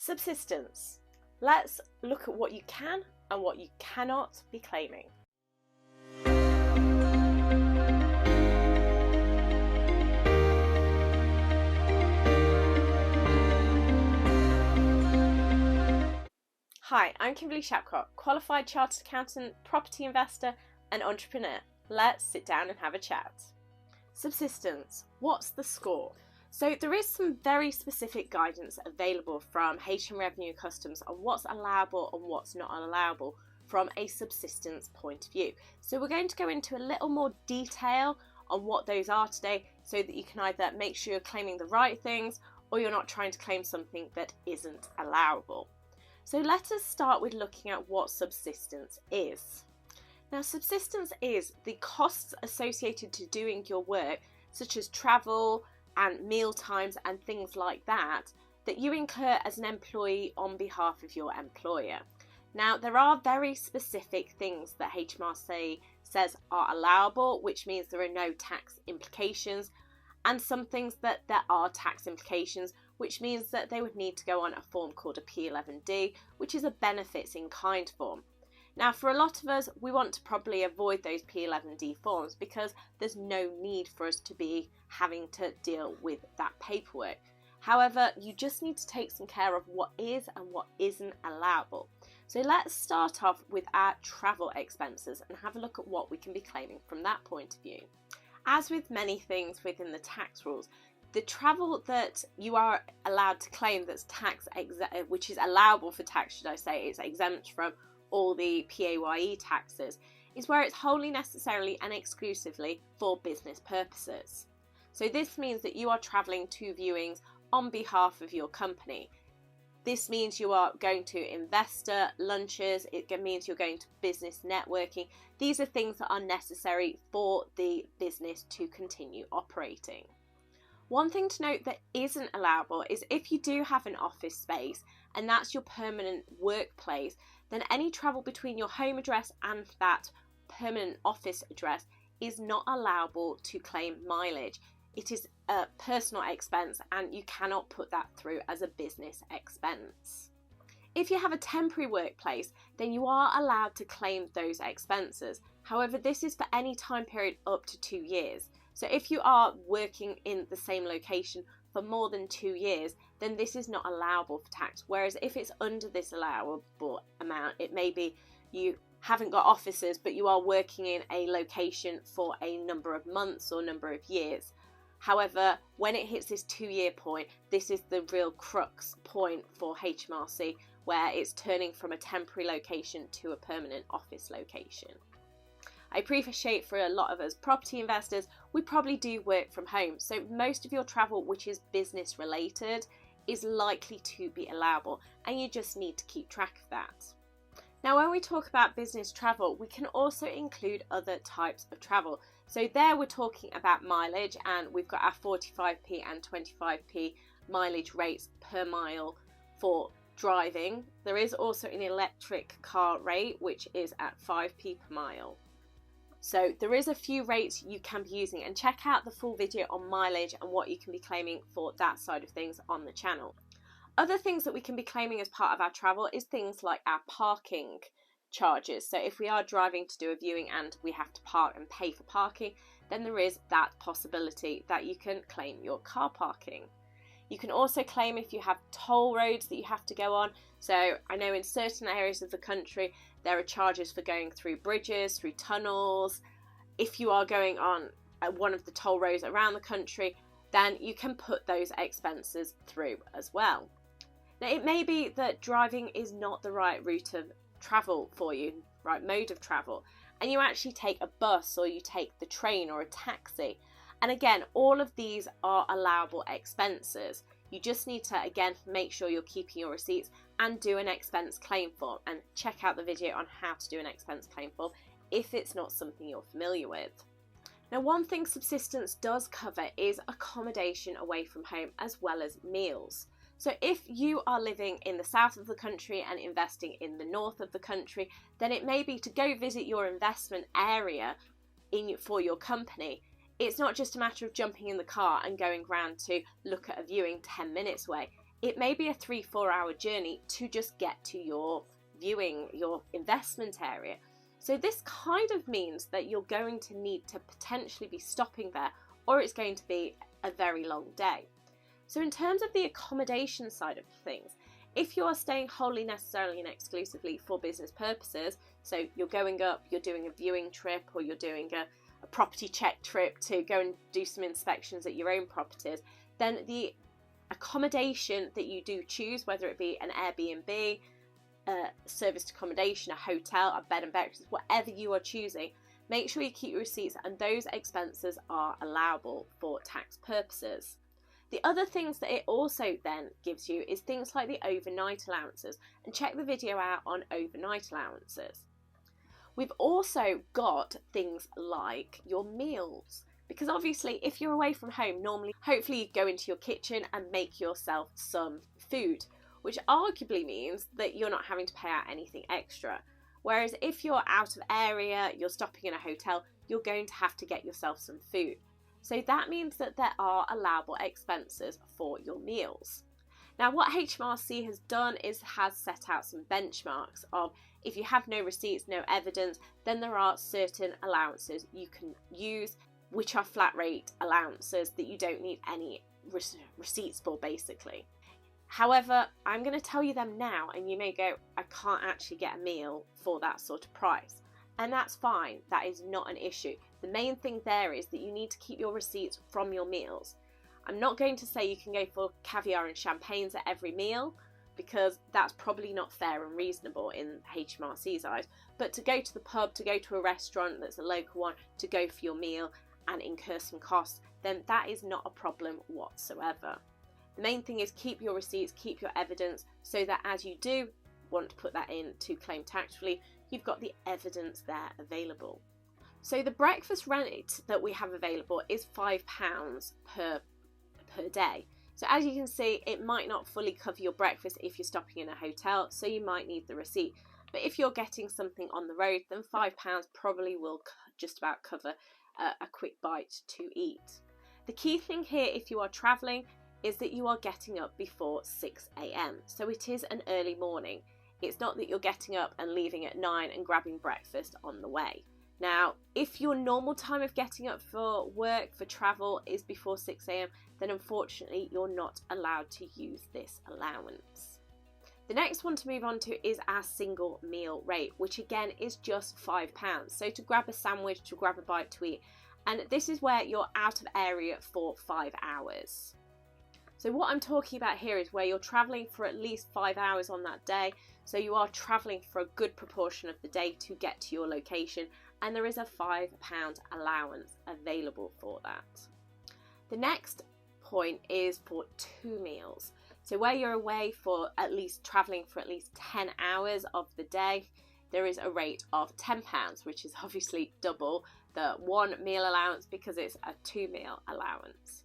Subsistence. Let's look at what you can and what you cannot be claiming. Hi, I'm Kimberly Shapcott, qualified chartered accountant, property investor and entrepreneur. Let's sit down and have a chat. Subsistence. What's the score? So there is some very specific guidance available from HM Revenue and Customs on what's allowable and what's not allowable from a subsistence point of view. So we're going to go into a little more detail on what those are today so that you can either make sure you're claiming the right things or you're not trying to claim something that isn't allowable. So let us start with looking at what subsistence is. Now, subsistence is the costs associated to doing your work, such as travel and meal times and things like that, that you incur as an employee on behalf of your employer. Now, there are very specific things that HMRC says are allowable, which means there are no tax implications, and some things that there are tax implications, which means that they would need to go on a form called a P11D, which is a benefits in kind form. Now, for a lot of us, we want to probably avoid those P11D forms because there's no need for us to be having to deal with that paperwork. However, you just need to take some care of what is and what isn't allowable. So let's start off with our travel expenses and have a look at what we can be claiming from that point of view. As with many things within the tax rules, the travel that you are allowed to claim that's which is allowable for tax, should I say, it's exempt from all the PAYE taxes, is where it's wholly necessarily and exclusively for business purposes. So this means that you are travelling to viewings on behalf of your company. This means you are going to investor lunches, it means you're going to business networking. These are things that are necessary for the business to continue operating. One thing to note that isn't allowable is if you do have an office space and that's your permanent workplace, then any travel between your home address and that permanent office address is not allowable to claim mileage. It is a personal expense and you cannot put that through as a business expense. If you have a temporary workplace, then you are allowed to claim those expenses. However, this is for any time period up to 2 years. So if you are working in the same location for more than 2 years, then this is not allowable for tax. Whereas if it's under this allowable amount, it may be you haven't got offices, but you are working in a location for a number of months or number of years. However, when it hits this 2-year point, this is the real crux point for HMRC, where it's turning from a temporary location to a permanent office location. I appreciate for a lot of us property investors, we probably do work from home. So most of your travel, which is business related, is likely to be allowable and you just need to keep track of that. Now, when we talk about business travel, we can also include other types of travel. So there we're talking about mileage and we've got our 45p and 25p mileage rates per mile for driving. There is also an electric car rate, which is at 5p per mile. So there is a few rates you can be using, and check out the full video on mileage and what you can be claiming for that side of things on the channel. Other things that we can be claiming as part of our travel is things like our parking charges. So if we are driving to do a viewing and we have to park and pay for parking, then there is that possibility that you can claim your car parking. You can also claim if you have toll roads that you have to go on. So I know in certain areas of the country there are charges for going through bridges, through tunnels. If you are going on one of the toll roads around the country, then you can put those expenses through as well. Now, it may be that driving is not the right route of travel for you, right mode of travel, and you actually take a bus or you take the train or a taxi. And again, all of these are allowable expenses. You just need to, again, make sure you're keeping your receipts and do an expense claim form, and check out the video on how to do an expense claim form if it's not something you're familiar with. Now, one thing subsistence does cover is accommodation away from home as well as meals. So if you are living in the south of the country and investing in the north of the country, then it may be to go visit your investment area for your company. It's not just a matter of jumping in the car and going round to look at a viewing 10 minutes away. it may be a 3-4 hour journey to just get to your viewing, your investment area. So this kind of means that you're going to need to potentially be stopping there, or it's going to be a very long day. So in terms of the accommodation side of things, if you are staying wholly, necessarily and exclusively for business purposes, so you're going up, you're doing a viewing trip, or you're doing a property check trip to go and do some inspections at your own properties, then the accommodation that you do choose, whether it be an Airbnb, a serviced accommodation, a hotel, a bed and breakfast, whatever you are choosing, make sure you keep your receipts and those expenses are allowable for tax purposes. The other things that it also then gives you is things like the overnight allowances, and check the video out on overnight allowances. We've also got things like your meals, because obviously if you're away from home, normally hopefully you go into your kitchen and make yourself some food, which arguably means that you're not having to pay out anything extra. Whereas if you're out of area, you're stopping in a hotel, you're going to have to get yourself some food. So that means that there are allowable expenses for your meals. Now what HMRC has done is has set out some benchmarks of if you have no receipts, no evidence, then there are certain allowances you can use, which are flat rate allowances that you don't need any receipts for basically. However, I'm going to tell you them now and you may go, I can't actually get a meal for that sort of price. And that's fine, that is not an issue. The main thing there is that you need to keep your receipts from your meals. I'm not going to say you can go for caviar and champagnes at every meal, because that's probably not fair and reasonable in HMRC's eyes. But to go to the pub, to go to a restaurant that's a local one, to go for your meal and incur some costs, then that is not a problem whatsoever. The main thing is keep your receipts, keep your evidence, so that as you do want to put that in to claim tax relief, you've got the evidence there available. So the breakfast rate that we have available is £5 per day. So as you can see, it might not fully cover your breakfast if you're stopping in a hotel, so you might need the receipt. But if you're getting something on the road, then £5 probably will just about cover a quick bite to eat. The key thing here, if you are travelling, is that you are getting up before 6 a.m. So it is an early morning. It's not that you're getting up and leaving at 9 and grabbing breakfast on the way. Now, if your normal time of getting up for work, for travel, is before 6 a.m, then unfortunately you're not allowed to use this allowance. The next one to move on to is our single meal rate, which again is just £5. So to grab a sandwich, to grab a bite to eat, and this is where you're out of area for 5 hours. So what I'm talking about here is where you're travelling for at least 5 hours on that day. So you are travelling for a good proportion of the day to get to your location, and there is a £5 allowance available for that. The next point is for 2 meals. So where you're away for at least travelling for at least 10 hours of the day, there is a rate of £10, which is obviously double the 1 meal allowance because it's a 2 meal allowance.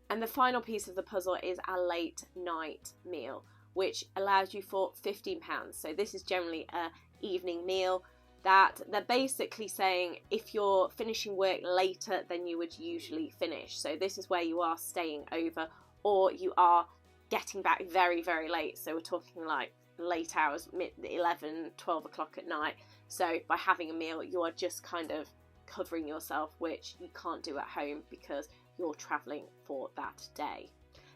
And the final piece of the puzzle is our late night meal, which allows you for £15. So this is generally an evening meal that they're basically saying if you're finishing work later than you would usually finish. So this is where you are staying over or you are getting back very, very late. So we're talking like late hours, 11, 12 o'clock at night. So by having a meal, you are just kind of covering yourself, which you can't do at home because you're travelling for that day.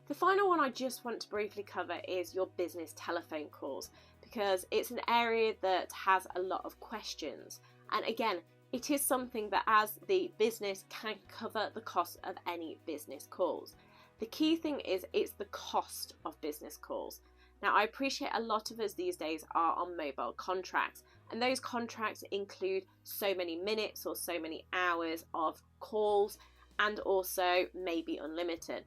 The final one I just want to briefly cover is your business telephone calls, because it's an area that has a lot of questions. And again, it is something that as the business can cover the cost of any business calls. The key thing is it's the cost of business calls. Now, I appreciate a lot of us these days are on mobile contracts, and those contracts include so many minutes or so many hours of calls, and also maybe unlimited.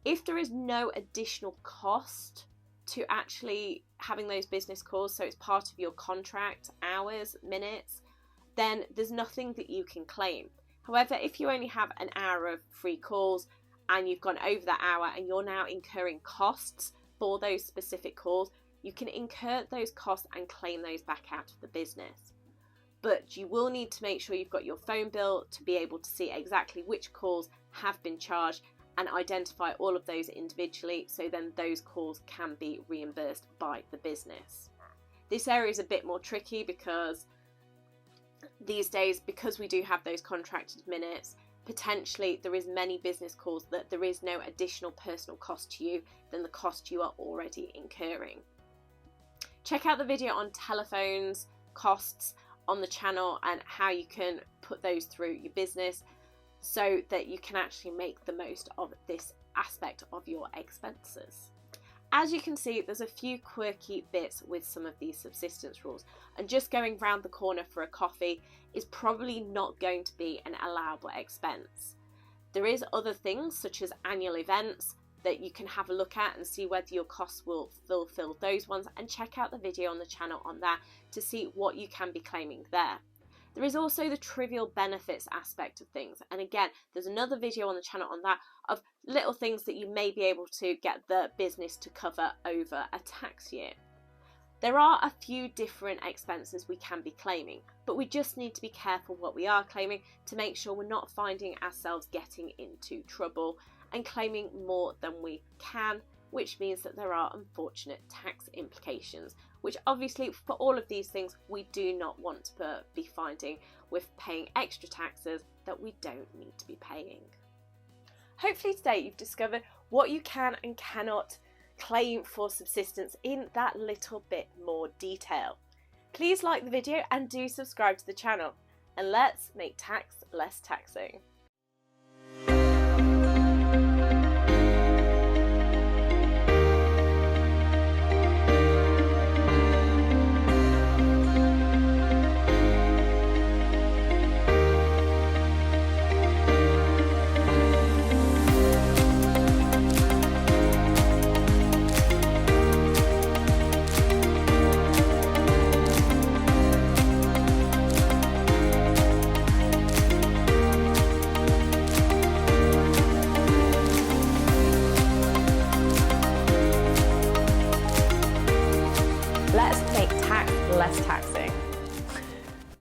If there is no additional cost to actually having those business calls, so it's part of your contract, hours, minutes, then there's nothing that you can claim. However, if you only have an hour of free calls and you've gone over that hour and you're now incurring costs for those specific calls, you can incur those costs and claim those back out of the business. But you will need to make sure you've got your phone bill to be able to see exactly which calls have been charged and identify all of those individually, so then those calls can be reimbursed by the business. This area is a bit more tricky because these days, because we do have those contracted minutes, potentially there is many business calls that there is no additional personal cost to you than the cost you are already incurring. Check out the video on telephones costs on the channel and how you can put those through your business so that you can actually make the most of this aspect of your expenses. As you can see, there's a few quirky bits with some of these subsistence rules, and just going round the corner for a coffee is probably not going to be an allowable expense. There is other things such as annual events that you can have a look at and see whether your costs will fulfill those ones, and check out the video on the channel on that to see what you can be claiming there. There is also the trivial benefits aspect of things, and again, there's another video on the channel on that of little things that you may be able to get the business to cover over a tax year. There are a few different expenses we can be claiming, but we just need to be careful what we are claiming to make sure we're not finding ourselves getting into trouble and claiming more than we can, which means that there are unfortunate tax implications, which obviously for all of these things we do not want to be finding with paying extra taxes that we don't need to be paying. Hopefully today you've discovered what you can and cannot claim for subsistence in that little bit more detail. Please like the video and do subscribe to the channel, and let's make tax less taxing. Let's make tax less taxing.